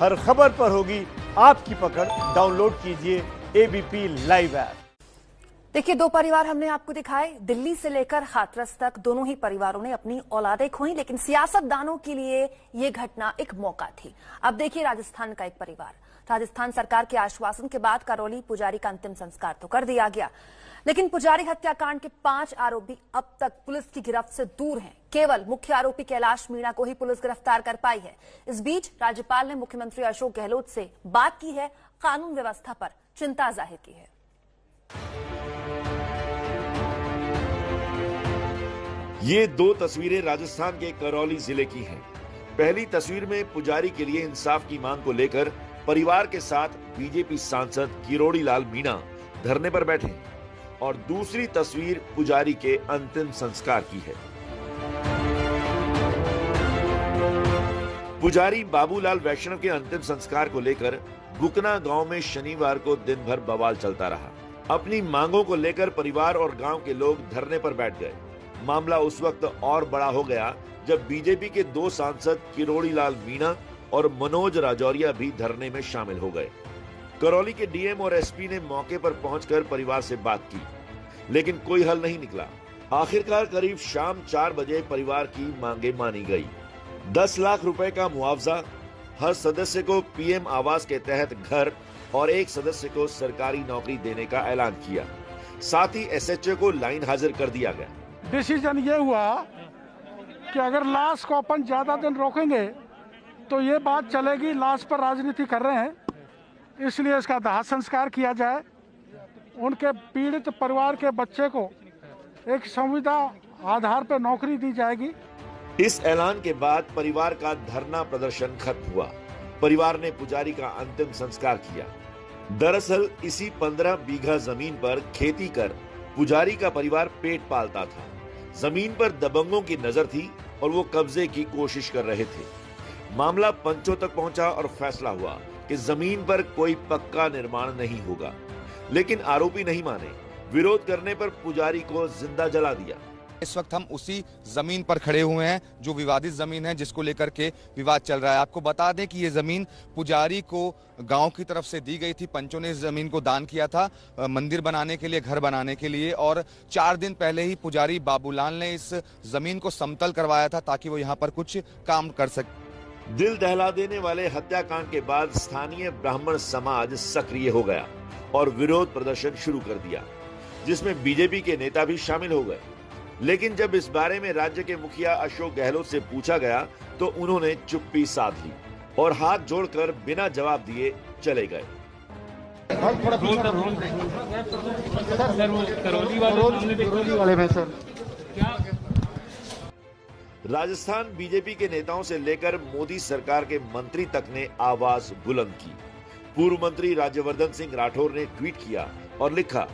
हर खबर पर होगी आपकी पकड़। डाउनलोड कीजिए एबीपी लाइव ऐप। देखिए, दो परिवार हमने आपको दिखाए, दिल्ली से लेकर हाथरस तक दोनों ही परिवारों ने अपनी औलादें खोई, लेकिन सियासतदानों के लिए ये घटना एक मौका थी। अब देखिए राजस्थान का एक परिवार। राजस्थान सरकार के आश्वासन के बाद करौली पुजारी का अंतिम संस्कार तो कर दिया गया, लेकिन पुजारी हत्याकांड के 5 आरोपी अब तक पुलिस की गिरफ्त से दूर हैं। केवल मुख्य आरोपी कैलाश मीणा को ही पुलिस गिरफ्तार कर पाई है। इस बीच राज्यपाल ने मुख्यमंत्री अशोक गहलोत से बात की है, कानून व्यवस्था पर चिंता जाहिर की है। ये दो तस्वीरें राजस्थान के करौली जिले की हैं। पहली तस्वीर में पुजारी के लिए इंसाफ की मांग को लेकर परिवार के साथ बीजेपी सांसद किरोड़ी लाल मीणा धरने पर बैठे हैं, और दूसरी तस्वीर पुजारी के अंतिम संस्कार की है। पुजारी बाबूलाल वैष्णव के अंतिम संस्कार को लेकर बुकना गांव में शनिवार को दिन भर बवाल चलता रहा। अपनी मांगों को लेकर परिवार और गांव के लोग धरने पर बैठ गए। मामला उस वक्त और बड़ा हो गया जब बीजेपी के 2 सांसद किरोड़ी लाल मीणा और मनोज राजौरिया भी धरने में शामिल हो गए। करौली के डीएम और एसपी ने मौके पर पहुंचकर परिवार से बात की, लेकिन कोई हल नहीं निकला। आखिरकार करीब शाम 4 बजे परिवार की मांगे मानी गई। 10 लाख रुपए का मुआवजा, हर सदस्य को पीएम आवास के तहत घर और एक सदस्य को सरकारी नौकरी देने का ऐलान किया। साथ ही एसएचओ को लाइन हाजिर कर दिया गया। डिसीजन ये हुआ कि अगर लाश को अपन ज्यादा दिन रोकेंगे तो ये बात चलेगी, लाश पर राजनीति कर रहे हैं, इसलिए इसका दाह संस्कार किया जाए। उनके पीड़ित परिवार के बच्चे को एक संविदा आधार पर नौकरी दी जाएगी। इस ऐलान के बाद परिवार का धरना प्रदर्शन खत्म हुआ। परिवार ने पुजारी का अंतिम संस्कार किया। दरअसल इसी 15 बीघा जमीन पर खेती कर पुजारी का परिवार पेट पालता था। जमीन पर दबंगों की नजर थी और वो कब्जे की कोशिश कर रहे थे। मामला पंचों तक पहुंचा और फैसला हुआ कि जमीन पर कोई पक्का निर्माण नहीं होगा, लेकिन आरोपी नहीं माने। विरोध करने पर पुजारी को जिंदा जला दिया। इस वक्त हम उसी जमीन पर खड़े हुए हैं जो विवादित जमीन है, जिसको लेकर के विवाद चल रहा है। आपको बता दें कि ये जमीन पुजारी को गांव की तरफ से दी गई थी। पंचों ने इस जमीन को दान किया था मंदिर बनाने के लिए, घर बनाने के लिए, और 4 दिन पहले ही पुजारी बाबूलाल ने इस जमीन को समतल करवाया था ताकि वो यहाँ पर कुछ काम कर सके। दिल दहला देने वाले हत्याकांड के बाद स्थानीय ब्राह्मण समाज सक्रिय हो गया और विरोध प्रदर्शन शुरू कर दिया, जिसमें बीजेपी के नेता भी शामिल हो गए। लेकिन जब इस बारे में राज्य के मुखिया अशोक गहलोत से पूछा गया तो उन्होंने चुप्पी साध ली और हाथ जोड़कर बिना जवाब दिए चले गए। राजस्थान बीजेपी के नेताओं से लेकर मोदी सरकार के मंत्री तक ने आवाज बुलंद की। पूर्व मंत्री राज्यवर्धन सिंह राठौर ने ट्वीट किया और लिखा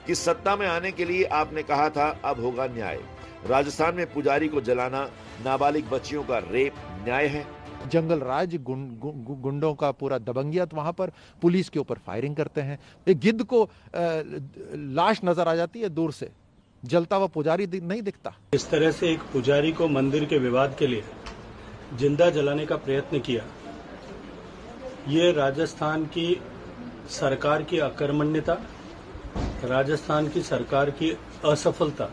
कि सत्ता में आने के लिए आपने कहा था, अब होगा न्याय। राजस्थान में पुजारी को जलाना, नाबालिग बच्चियों का रेप न्याय है? जंगल राज गुंडों का पूरा दबंगियत, वहां पर पुलिस के ऊपर फायरिंग करते हैं। एक गिद्ध को लाश नजर आ जाती है दूर से, जलता हुआ पुजारी नहीं दिखता। इस तरह से एक पुजारी को मंदिर के विवाद के लिए जिंदा जलाने का प्रयत्न किया, ये राजस्थान की सरकार की अकर्मण्यता, राजस्थान की सरकार की असफलता,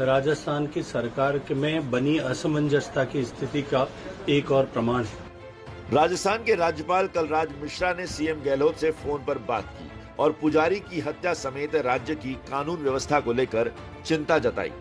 राजस्थान की सरकार में बनी असमंजसता की स्थिति का एक और प्रमाण है। राजस्थान के राज्यपाल कलराज मिश्रा ने सीएम गहलोत से फोन पर बात की और पुजारी की हत्या समेत राज्य की कानून व्यवस्था को लेकर चिंता जताई।